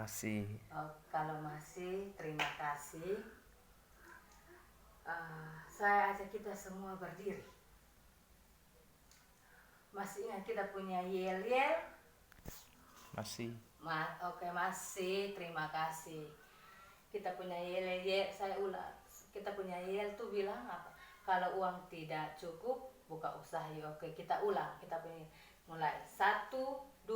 Masih. Kalau masih, terima kasih. Saya ajak kita semua berdiri. Masih ingat kita punya yel-yel? Masih. Oke, masih, terima kasih. Kita punya yel-yel, saya ulang. Kita punya yel tuh bilang apa? Kalau uang tidak cukup, buka usaha yuk. Oke, kita ulang. Kita punya mulai 1, 2,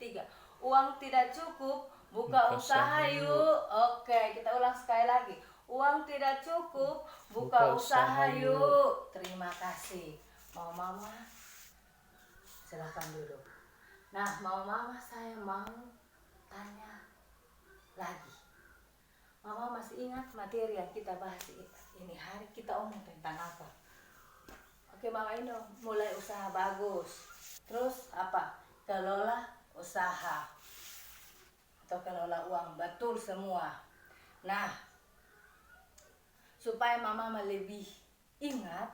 3. Uang tidak cukup, buka usaha yuk. Oke, kita ulang sekali lagi. Uang tidak cukup, buka usaha yuk. Terima kasih. Mau mama? Silahkan duduk. Nah, mau mama, saya mau tanya lagi. Mama masih ingat materi yang kita bahas ini hari? Kita omong tentang apa? Oke, Mama Indo, mulai usaha bagus. Terus apa? Kelola usaha atau kelola uang, betul semua. Nah, supaya Mama lebih ingat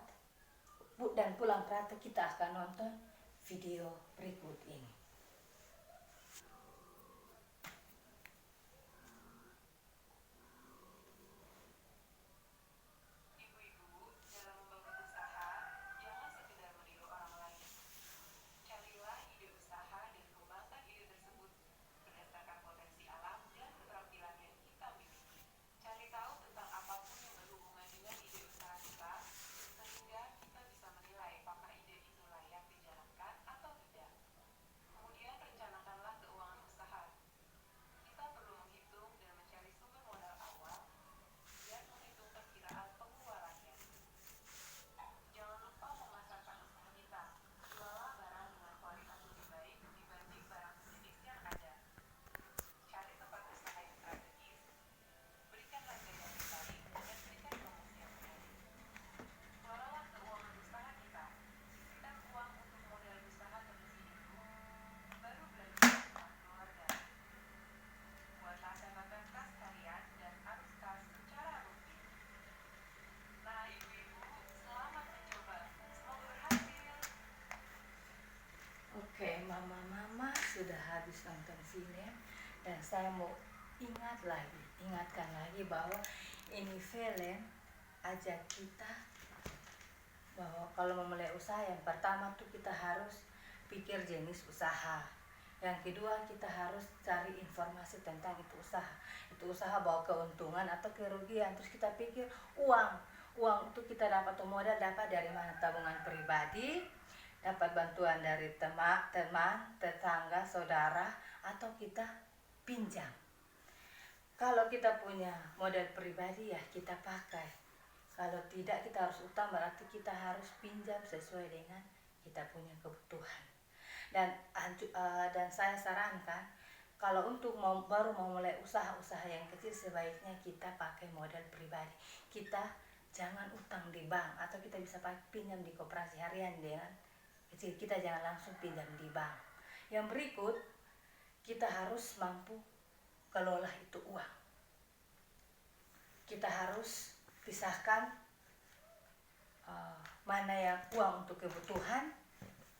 dan pulang praktek, kita akan nonton video berikut ini. Oke, mama sudah habis nonton film dan saya mau ingatkan lagi bahwa ini film ajak kita bahwa kalau memulai usaha, yang pertama tuh kita harus pikir jenis usaha. Yang kedua, kita harus cari informasi tentang itu usaha. Itu usaha bawa keuntungan atau kerugian. Terus kita pikir uang itu kita dapat modal, dapat dari mana? Tabungan pribadi, dapat bantuan dari teman, tetangga, saudara, atau kita pinjam. Kalau kita punya modal pribadi ya kita pakai. Kalau tidak, kita harus utang, berarti kita harus pinjam sesuai dengan kita punya kebutuhan. Dan saya sarankan, kalau untuk baru mau mulai usaha yang kecil, sebaiknya kita pakai modal pribadi. Kita jangan utang di bank, atau kita bisa pinjam di koperasi harian dengan kecil. Kita jangan langsung pinjam di bank. Yang berikut, kita harus mampu kelola itu uang. Kita harus pisahkan mana yang uang untuk kebutuhan,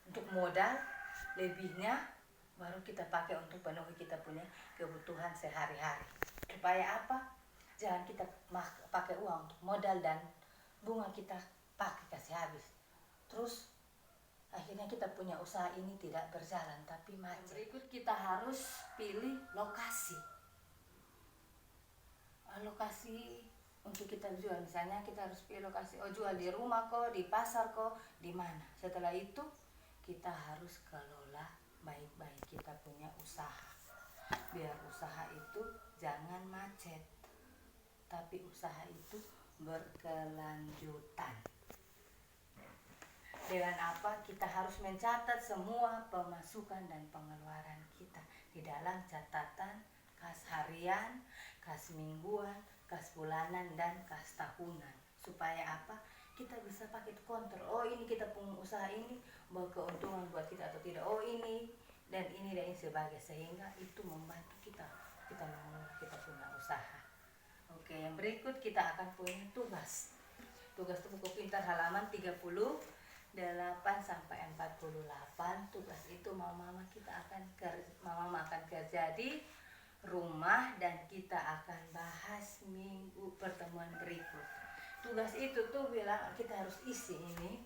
untuk modal, lebihnya baru kita pakai untuk penuhi kita punya kebutuhan sehari-hari. Supaya apa? Jangan kita pakai uang untuk modal dan bunga kita pakai kasih habis. Terus akhirnya kita punya usaha ini tidak berjalan tapi macet. Berikut kita harus pilih lokasi untuk kita jual. Misalnya kita harus pilih lokasi, jual di rumah kok, di pasar kok, di mana. Setelah itu kita harus kelola baik-baik kita punya usaha, biar usaha itu jangan macet, tapi usaha itu berkelanjutan. Dengan apa? Kita harus mencatat semua pemasukan dan pengeluaran kita di dalam catatan kas harian, kas mingguan, kas bulanan, dan kas tahunan. Supaya apa? Kita bisa pakai kontrol. Oh, ini kita punya usaha ini berkeuntungan buat kita atau tidak. Oh, ini dan ini sebagai, sehingga itu membantu kita mengelola kita punya usaha. Oke, yang berikut kita akan punya tugas. Tugas itu buku pintar halaman 38 sampai 48. Tugas itu mama akan kerja di rumah. rumah dan kita akan bahas minggu pertemuan berikut. Tugas itu tuh bilang kita harus isi ini.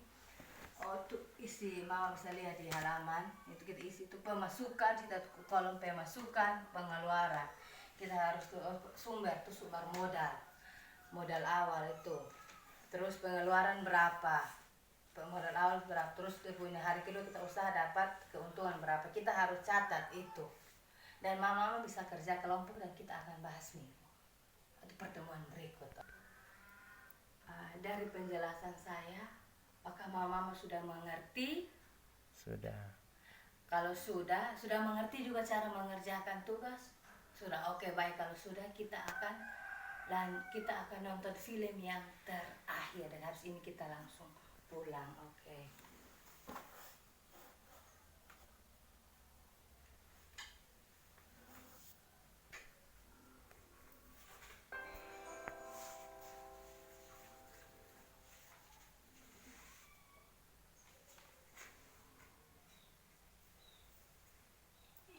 Tuh isi, mama bisa lihat di halaman. Itu kita isi tuh pemasukan, kita kolom pemasukan, pengeluaran. Kita harus tuh sumber modal. Modal awal itu. Terus pengeluaran berapa? Modal awal berapa? Terus dia punya hari kedua kita usaha dapat keuntungan berapa? Kita harus catat itu. Dan mama bisa kerja kelompok dan kita akan bahas minggu di pertemuan berikut. Dari penjelasan saya, apakah mama sudah mengerti? Sudah. Kalau sudah mengerti juga cara mengerjakan tugas? Sudah, oke, baik. Kalau sudah, kita akan nonton film yang terakhir dan habis ini kita langsung pulang. Oke.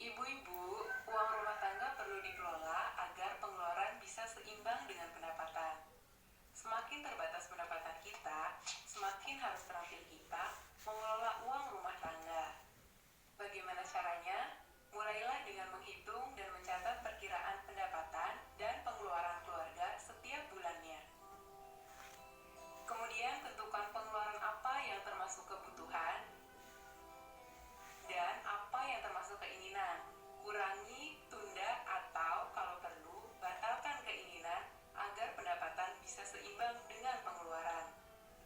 Ibu-ibu, uang rumah tangga perlu dikelola agar pengeluaran bisa seimbang dengan pendapatan. Semakin terbatas pendapatan kita, semakin harus terampil kita mengelola uang rumah tangga. Bagaimana caranya? Mulailah dengan menghitung dan mencatat perkiraan pendapatan dan pengeluaran keluarga setiap bulannya. Kemudian tentukan pengeluaran apa yang termasuk kebutuhan dan apa yang termasuk keinginan. Kurangi, tunda, atau kalau perlu, batalkan keinginan agar pendapatan bisa seimbang dengan pengeluaran.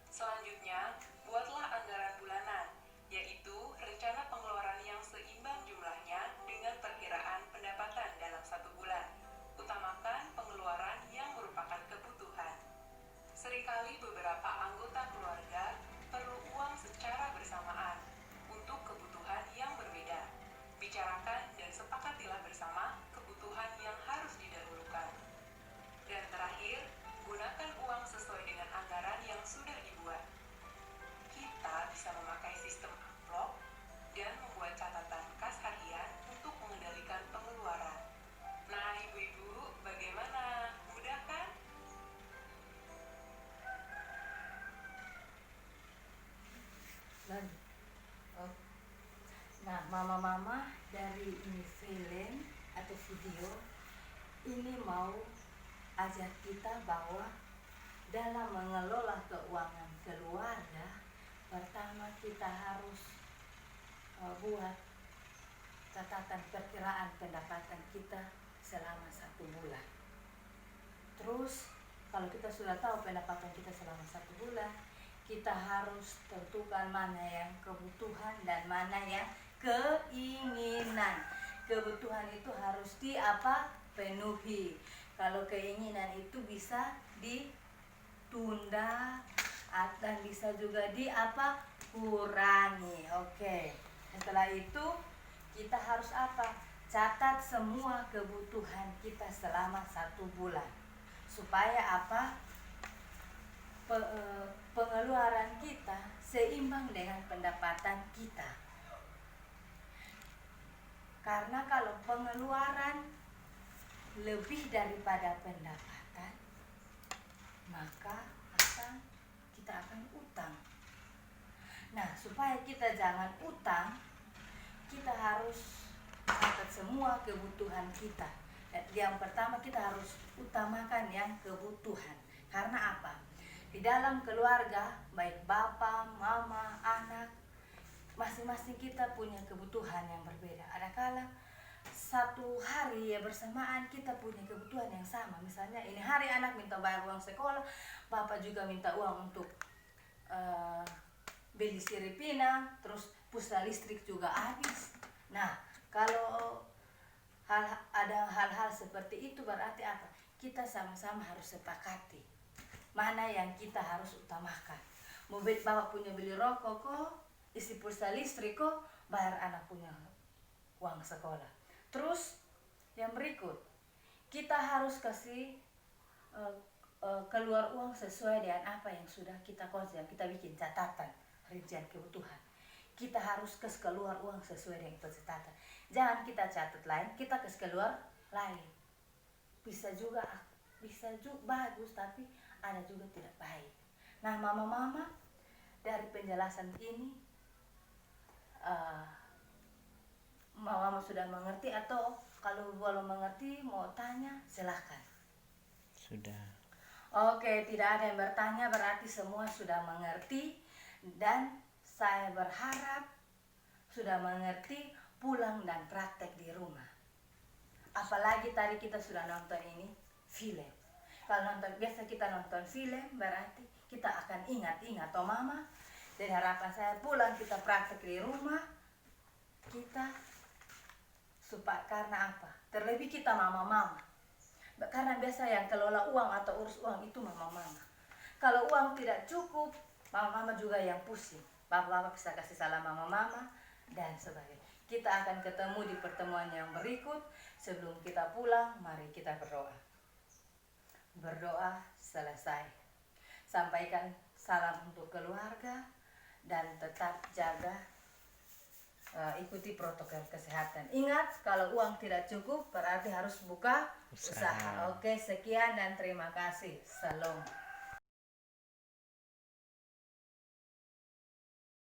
Selanjutnya, buatlah anggaran bulanan, yaitu rencana pengeluaran yang seimbang jumlahnya dengan perkiraan pendapatan dalam satu bulan. Utamakan pengeluaran yang merupakan kebutuhan. Seringkali beberapa anggota keluarga perlu uang secara bersamaan untuk kebutuhan yang berbeda. Bicarakan dan sepakatilah bersama kebutuhan yang harus didahulukan. Dan terakhir, gunakan uang sesuai dengan anggaran yang sudah dibuat. Kita bisa memakai sistem amplop dan membuat catatan kas harian untuk mengendalikan pengeluaran. Nah, ibu-ibu, bagaimana? Mudah kan? Lanjut. Oh. Nah, mama-mama dari ini film atau video ini mau ajak kita bahwa dalam mengelola keuangan keluarga, pertama kita harus buat catatan perkiraan pendapatan kita selama 1 bulan. Terus kalau kita sudah tahu pendapatan kita selama 1 bulan, kita harus tentukan mana yang kebutuhan dan mana yang keinginan. Kebutuhan itu harus penuhi. Kalau keinginan itu bisa ditunda dan bisa juga kurangi. Oke. Setelah itu kita harus catat semua kebutuhan kita selama 1 bulan supaya pengeluaran kita seimbang dengan pendapatan kita. Karena kalau pengeluaran lebih daripada pendapatan, maka kita akan utang. Nah, supaya kita jangan utang, kita harus catat semua kebutuhan kita. Yang pertama kita harus utamakan yang kebutuhan. Karena apa? Di dalam keluarga, baik bapak, mama, anak, masing-masing kita punya kebutuhan yang berbeda. Adakala satu hari bersamaan kita punya kebutuhan yang sama. Misalnya ini hari anak minta bayar uang sekolah, bapak juga minta uang untuk beli siripina, terus pulsa listrik juga habis. Nah, kalau ada hal-hal seperti itu berarti apa? Kita sama-sama harus sepakati mana yang kita harus utamakan. Bapak punya beli rokok kok, isi pulsa listrik kok, bayar anak punya uang sekolah. Terus yang berikut, kita harus kasih keluar uang sesuai dengan apa yang sudah kita konsep. Kita bikin catatan rincian kebutuhan. Kita harus kasih keluar uang sesuai dengan catatan. Jangan kita catat lain, kita kasih keluar lain. bisa juga bagus, tapi ada juga tidak baik. Nah, mama-mama, dari penjelasan ini mama sudah mengerti, atau kalau belum mengerti mau tanya silahkan. Sudah. Oke, tidak ada yang bertanya, berarti semua sudah mengerti. Dan saya berharap sudah mengerti, pulang dan praktek di rumah. Apalagi tadi kita sudah nonton ini film. Kalau biasa kita nonton film, berarti kita akan ingat-ingat toh mama. Dan harapan saya pulang kita praktek di rumah kita, supaya karena apa? Terlebih kita mama-mama. Karena biasa yang kelola uang atau urus uang itu mama-mama. Kalau uang tidak cukup, mama-mama juga yang pusing. Bapak-bapak bisa kasih salam mama-mama dan sebagainya. Kita akan ketemu di pertemuan yang berikut. Sebelum kita pulang, mari kita berdoa. Berdoa selesai. Sampaikan salam untuk keluarga dan tetap jaga, ikuti protokol kesehatan. Ingat, kalau uang tidak cukup berarti harus buka usaha. Oke, sekian dan terima kasih. Salam.